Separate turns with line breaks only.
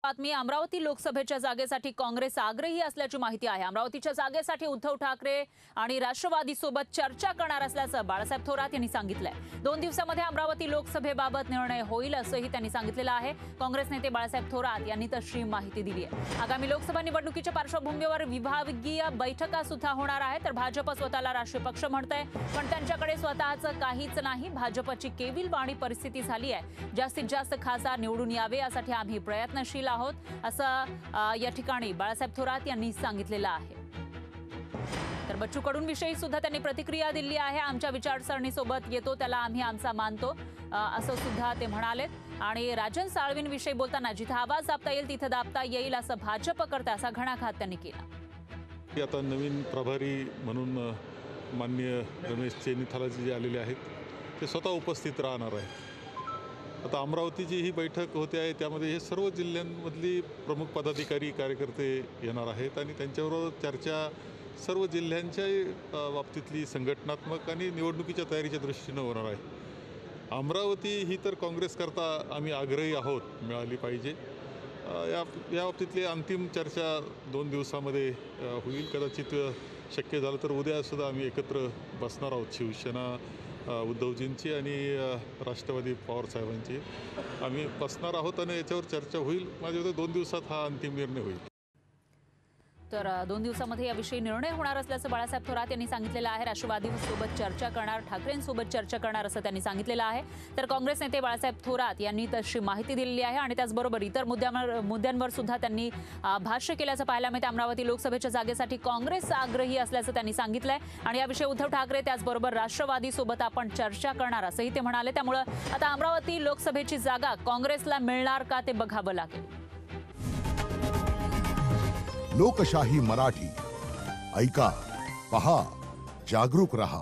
बातमी अमरावती लोकसभेच्या जागेसाठी काँग्रेस आग्रही असल्याची माहिती आहे। अमरावतीच्या जागेसाठी उद्धव ठाकरे आणि राष्ट्रवादी सोबत चर्चा करणार असल्याचं बाळासाहेब थोरात यांनी सांगितलंय। 2 दिवसांमध्ये अमरावती लोकसभेबाबत निर्णय होईल असंही त्यांनी सांगितलेलं आहे। काँग्रेस नेते बाळासाहेब थोरात यांनी तशी माहिती दिली आहे। आगामी लोकसभा निवडणुकीच्या पार्श्वभूमीवर विभागीय बैठका सुद्धा होणार आहेत। तर भाजप स्वतःला राष्ट्रीय पक्ष म्हणतंय, पण त्यांच्याकडे स्वतःचं काहीच नाही। भाजपची केविलवाणी परिस्थिती झाली आहे। जास्तीत जास्त खासदार निवडून यावे यासाठी आम्ही प्रयत्नशील आहोत असं या ठिकाणी बाळासाहेब थोरात यांनी सांगितलेलं आहे। तर बच्चू कडूं विषयी सुद्धा त्यांनी प्रतिक्रिया दिली आहे। आमच्या विचारसरणीसोबत येतो त्याला आम्ही आमचा मानतो असं सुद्धा ते म्हणालेत। आणि राजन साळवींविषयी बोलताना जिथे आवाज दाबता येईल तिथे दाबता येईल असं भाजप करता असा घणाघात त्यांनी केला।
आता नवीन प्रभारी म्हणून माननीय रमेश चेन्नीथालाजी जे आलेले आहेत ते स्वतः उपस्थित राहणार आहेत। आता अमरावतीची ही बैठक होते आहे, त्यामध्ये हे सर्व जिल्ह्यांमधली प्रमुख पदाधिकारी कार्यकर्ते येणार आहेत आणि त्यांच्याबरोबर चर्चा सर्व जिल्ह्यांच्या बाबतीतली संघटनात्मक आणि निवडणुकीच्या तयारीच्या दृष्टीनं होणार आहे। अमरावती ही तर काँग्रेसकरता आम्ही आग्रही आहोत मिळाली पाहिजे। या बाबतीतली अंतिम चर्चा 2 दिवसामध्ये होईल। कदाचित शक्य झालं तर उद्यासुद्धा आम्ही एकत्र बसणार आहोत। शिवसेना उद्धवजींची आणि राष्ट्रवादी पवार साहेबांची आम्ही बसणार आहोत आणि याच्यावर चर्चा होईल। माझ्या मते 2 दिवसात हा अंतिम निर्णय होईल।
तर 2 दिवसांमध्ये याविषयी निर्णय होणार असल्याचं बाळासाहेब थोरात यांनी सांगितलेलं आहे। राष्ट्रवादीसोबत चर्चा करणार, ठाकरेंसोबत चर्चा करणार असं त्यांनी सांगितलेलं आहे। तर काँग्रेस नेते बाळासाहेब थोरात यांनी तशी माहिती दिलेली आहे आणि त्याचबरोबर इतर मुद्द्यांवर सुद्धा त्यांनी भाष्य केल्याचं पाहायला मिळतं। अमरावती लोकसभेच्या जागेसाठी काँग्रेस आग्रही असल्याचं त्यांनी सांगितलंय आणि याविषयी उद्धव ठाकरे त्याचबरोबर राष्ट्रवादीसोबत आपण चर्चा करणार असंही ते म्हणाले। त्यामुळे आता अमरावती लोकसभेची जागा काँग्रेसला मिळणार का ते बघावं लागेल।
लोकशाही मराठी ऐका, पहा, जागरूक रहा।